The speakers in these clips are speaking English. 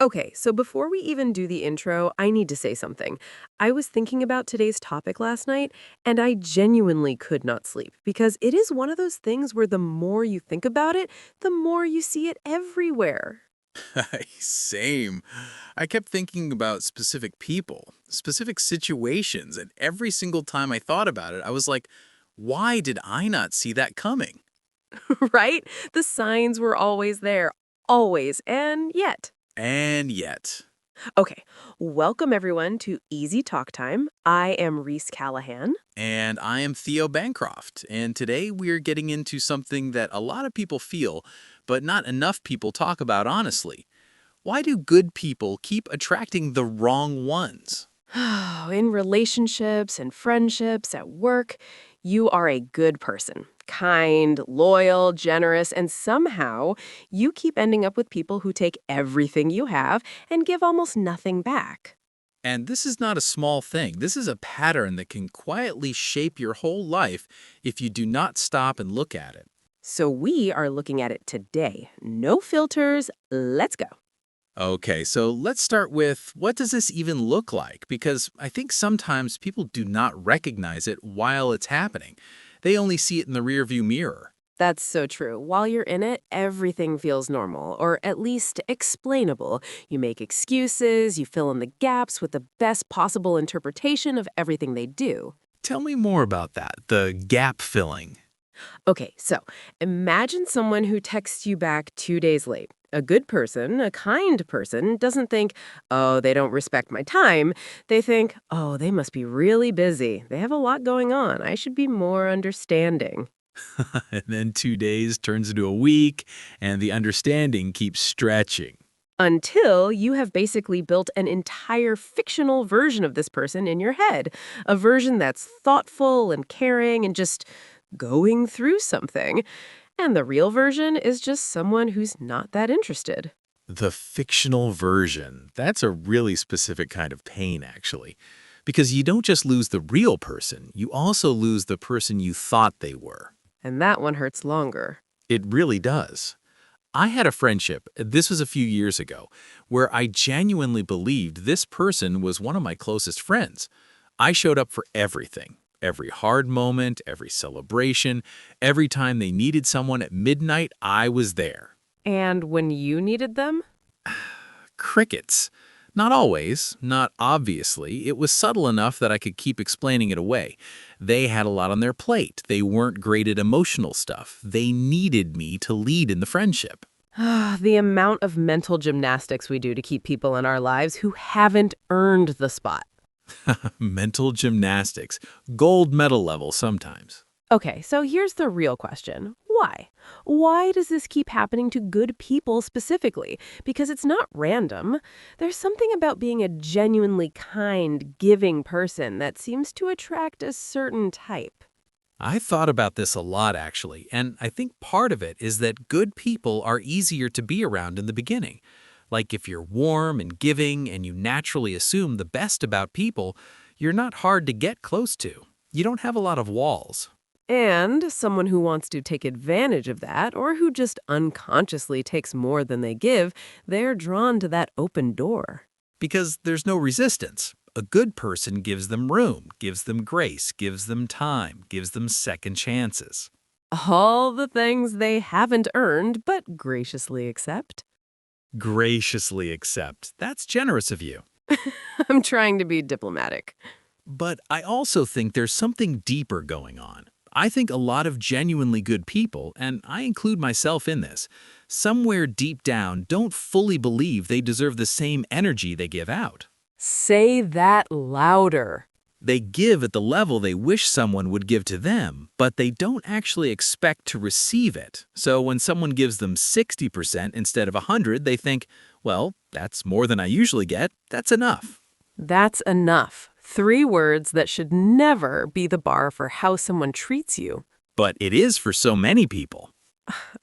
Okay, so before we even do the intro, I need to say something. I was thinking about today's topic last night, and I genuinely could not sleep because it is one of those things where the more you think about it, the more you see it everywhere. Same. I kept thinking about specific people, specific situations, and every single time I thought about it, I was like, why did I not see that coming? Right? The signs were always there, always, and yet. And yet. Okay, welcome everyone to Easy Talk Time. I am Reese Callahan. And I am Theo Bancroft, and today we're getting into something that a lot of people feel, but not enough people talk about honestly. Why do good people keep attracting the wrong ones? In relationships and friendships, at work, you are a good person. Kind, loyal, generous, and somehow you keep ending up with people who take everything you have and give almost nothing back. And this is not a small thing. This is a pattern that can quietly shape your whole life if you do not stop and look at it. So we are looking at it today. No filters, let's go. Okay, so let's start with what does this even look like? Because I think sometimes people do not recognize it while it's happening. They only see it in the rearview mirror. That's so true. While you're in it, everything feels normal, or at least explainable. You make excuses, you fill in the gaps with the best possible interpretation of everything they do. Tell me more about that, the gap filling. Okay, so imagine someone who texts you back 2 days late. A good person, a kind person, doesn't think, oh, they don't respect my time. They think, oh, they must be really busy. They have a lot going on. I should be more understanding. And then 2 days turns into a week, and the understanding keeps stretching. Until you have basically built an entire fictional version of this person in your head. A version that's thoughtful and caring and just going through something. And the real version is just someone who's not that interested. The fictional version. That's a really specific kind of pain, actually. Because you don't just lose the real person, you also lose the person you thought they were. And that one hurts longer. It really does. I had a friendship, this was a few years ago, where I genuinely believed this person was one of my closest friends. I showed up for everything. Every hard moment, every celebration, every time they needed someone at midnight, I was there. And when you needed them? Crickets. Not always, not obviously. It was subtle enough that I could keep explaining it away. They had a lot on their plate. They weren't great at emotional stuff. They needed me to lead in the friendship. The amount of mental gymnastics we do to keep people in our lives who haven't earned the spot. Mental gymnastics. Gold medal level sometimes. Okay, so here's the real question. Why? Why does this keep happening to good people specifically? Because it's not random. There's something about being a genuinely kind, giving person that seems to attract a certain type. I thought about this a lot, actually, and I think part of it is that good people are easier to be around in the beginning. Like if you're warm and giving and you naturally assume the best about people, you're not hard to get close to. You don't have a lot of walls. And someone who wants to take advantage of that, or who just unconsciously takes more than they give, they're drawn to that open door. Because there's no resistance. A good person gives them room, gives them grace, gives them time, gives them second chances. All the things they haven't earned, but graciously accept. Graciously accept. That's generous of you. I'm trying to be diplomatic. But I also think there's something deeper going on. I think a lot of genuinely good people, and I include myself in this, somewhere deep down don't fully believe they deserve the same energy they give out. Say that louder. They give at the level they wish someone would give to them, but they don't actually expect to receive it. So when someone gives them 60% instead of 100, they think, well, that's more than I usually get. That's enough. That's enough. 3 words that should never be the bar for how someone treats you. But it is for so many people.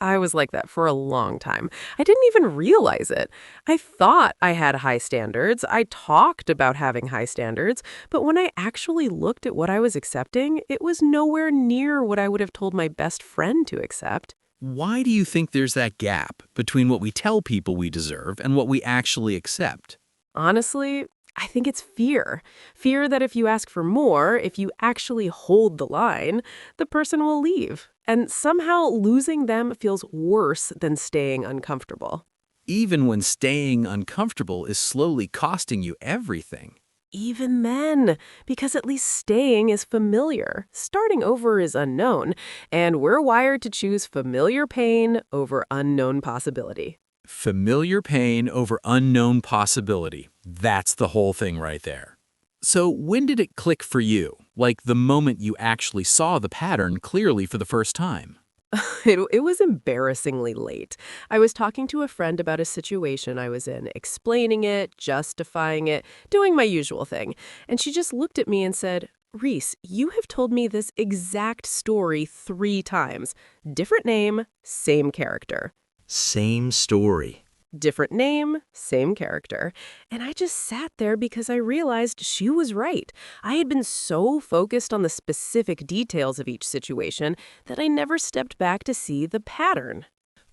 I was like that for a long time. I didn't even realize it. I thought I had high standards. I talked about having high standards. But when I actually looked at what I was accepting, it was nowhere near what I would have told my best friend to accept. Why do you think there's that gap between what we tell people we deserve and what we actually accept? Honestly, I think it's fear. Fear that if you ask for more, if you actually hold the line, the person will leave. And somehow losing them feels worse than staying uncomfortable. Even when staying uncomfortable is slowly costing you everything. Even then, because at least staying is familiar, starting over is unknown, and we're wired to choose familiar pain over unknown possibility. Familiar pain over unknown possibility. That's the whole thing right there. So when did it click for you? Like the moment you actually saw the pattern clearly for the first time? It was embarrassingly late. I was talking to a friend about a situation I was in, explaining it, justifying it, doing my usual thing. And she just looked at me and said, Reese, you have told me this exact story 3 times. Different name, same character. Same story. Different name, same character. And I just sat there because I realized she was right. I had been so focused on the specific details of each situation that I never stepped back to see the pattern.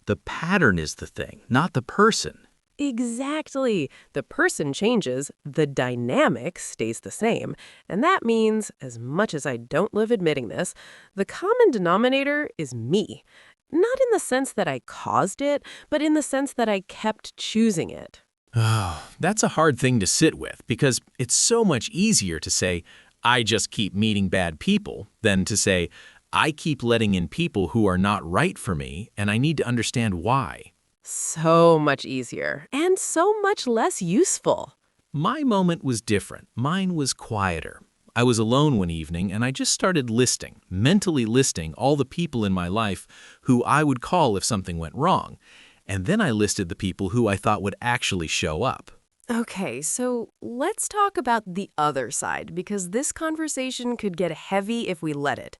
The pattern is the thing, not the person. Exactly. The person changes, the dynamic stays the same. And that means, as much as I don't love admitting this, the common denominator is me. Not in the sense that I caused it, but in the sense that I kept choosing it. Oh, that's a hard thing to sit with because it's so much easier to say, I just keep meeting bad people, than to say, I keep letting in people who are not right for me and I need to understand why. So much easier and so much less useful. My moment was different. Mine was quieter. I was alone one evening and I just started listing, mentally listing all the people in my life who I would call if something went wrong. And then I listed the people who I thought would actually show up. Okay, so let's talk about the other side because this conversation could get heavy if we let it.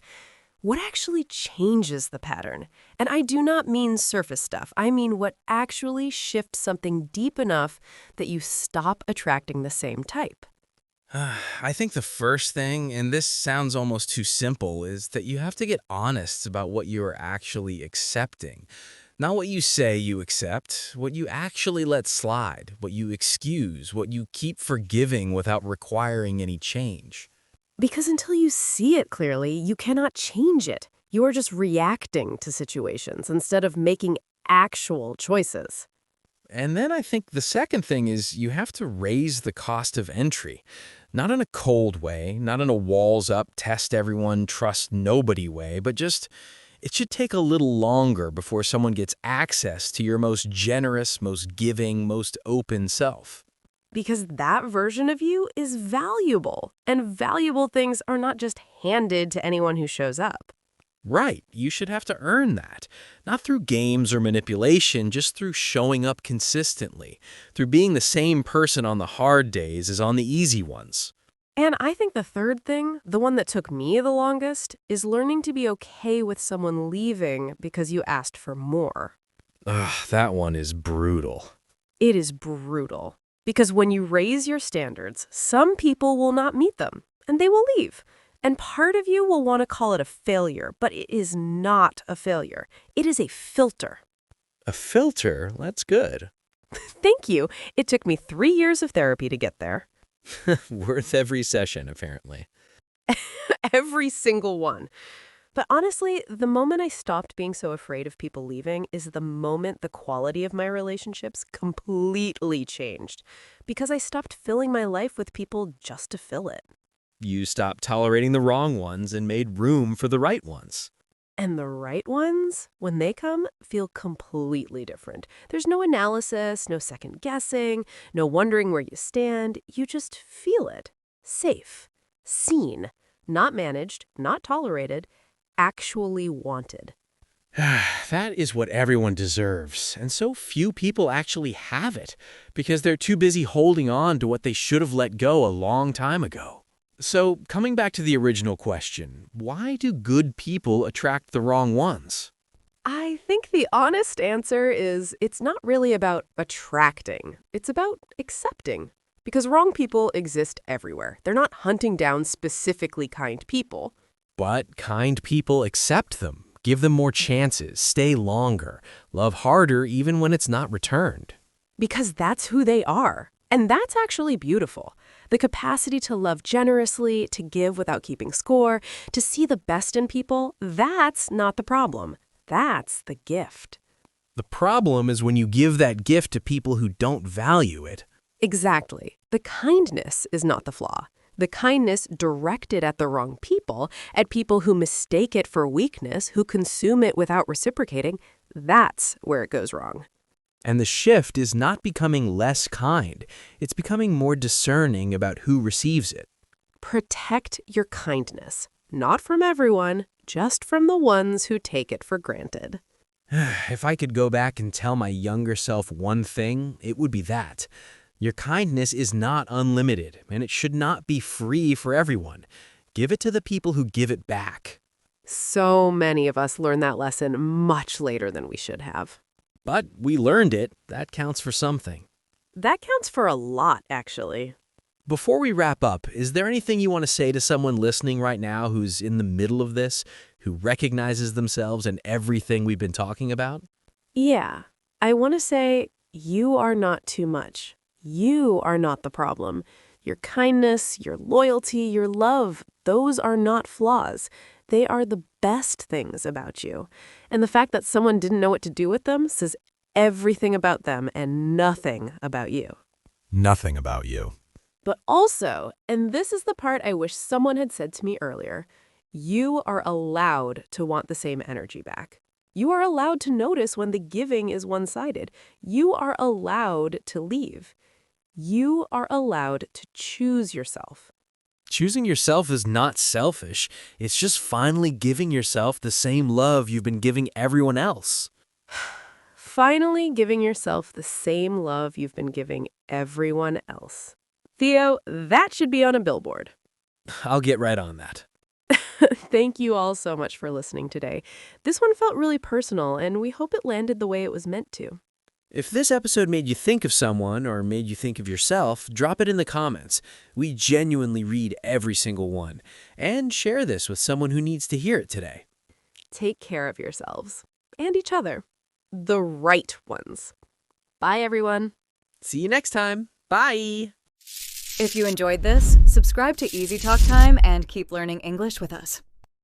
What actually changes the pattern? And I do not mean surface stuff. I mean what actually shifts something deep enough that you stop attracting the same type. I think the first thing, and this sounds almost too simple, is that you have to get honest about what you are actually accepting. Not what you say you accept, what you actually let slide, what you excuse, what you keep forgiving without requiring any change. Because until you see it clearly, you cannot change it. You are just reacting to situations instead of making actual choices. And then I think the second thing is you have to raise the cost of entry. Not in a cold way, not in a walls up, test everyone, trust nobody way, but just it should take a little longer before someone gets access to your most generous, most giving, most open self. Because that version of you is valuable, and valuable things are not just handed to anyone who shows up. Right, you should have to earn that. Not through games or manipulation, just through showing up consistently, through being the same person on the hard days as on the easy ones. And I think the third thing, the one that took me the longest, is learning to be okay with someone leaving because you asked for more. Ugh, that one is brutal. It is brutal. Because when you raise your standards, some people will not meet them, and they will leave. And part of you will want to call it a failure, but it is not a failure. It is a filter. A filter? That's good. Thank you. It took me 3 years of therapy to get there. Worth every session, apparently. Every single one. But honestly, the moment I stopped being so afraid of people leaving is the moment the quality of my relationships completely changed. Because I stopped filling my life with people just to fill it. You stopped tolerating the wrong ones and made room for the right ones. And the right ones, when they come, feel completely different. There's no analysis, no second guessing, no wondering where you stand. You just feel it. Safe. Seen. Not managed. Not tolerated. Actually wanted. That is what everyone deserves, and so few people actually have it because they're too busy holding on to what they should have let go a long time ago. So, coming back to the original question, why do good people attract the wrong ones? I think the honest answer is it's not really about attracting. It's about accepting. Because wrong people exist everywhere. They're not hunting down specifically kind people. But kind people accept them, Give them more chances, stay longer, love harder even when it's not returned. Because that's who they are. And that's actually beautiful. The capacity to love generously, to give without keeping score, to see the best in people, that's not the problem. That's the gift. The problem is when you give that gift to people who don't value it. Exactly. The kindness is not the flaw. The kindness directed at the wrong people, at people who mistake it for weakness, who consume it without reciprocating, that's where it goes wrong. And the shift is not becoming less kind. It's becoming more discerning about who receives it. Protect your kindness, not from everyone, just from the ones who take it for granted. If I could go back and tell my younger self one thing, it would be that. Your kindness is not unlimited, and it should not be free for everyone. Give it to the people who give it back. So many of us learn that lesson much later than we should have. But we learned it. That counts for something. That counts for a lot, actually. Before we wrap up, is there anything you want to say to someone listening right now who's in the middle of this, who recognizes themselves in everything we've been talking about? Yeah, I want to say you are not too much. You are not the problem. Your kindness, your loyalty, your love, those are not flaws. They are the best things about you. And the fact that someone didn't know what to do with them says everything about them and nothing about you. Nothing about you. But also, and this is the part I wish someone had said to me earlier, you are allowed to want the same energy back. You are allowed to notice when the giving is one-sided. You are allowed to leave. You are allowed to choose yourself. Choosing yourself is not selfish. It's just finally giving yourself the same love you've been giving everyone else. Finally giving yourself the same love you've been giving everyone else. Theo, that should be on a billboard. I'll get right on that. Thank you all so much for listening today. This one felt really personal, and we hope it landed the way it was meant to. If this episode made you think of someone or made you think of yourself, drop it in the comments. We genuinely read every single one. And share this with someone who needs to hear it today. Take care of yourselves and each other. The right ones. Bye, everyone. See you next time. Bye. If you enjoyed this, subscribe to Easy Talk Time and keep learning English with us.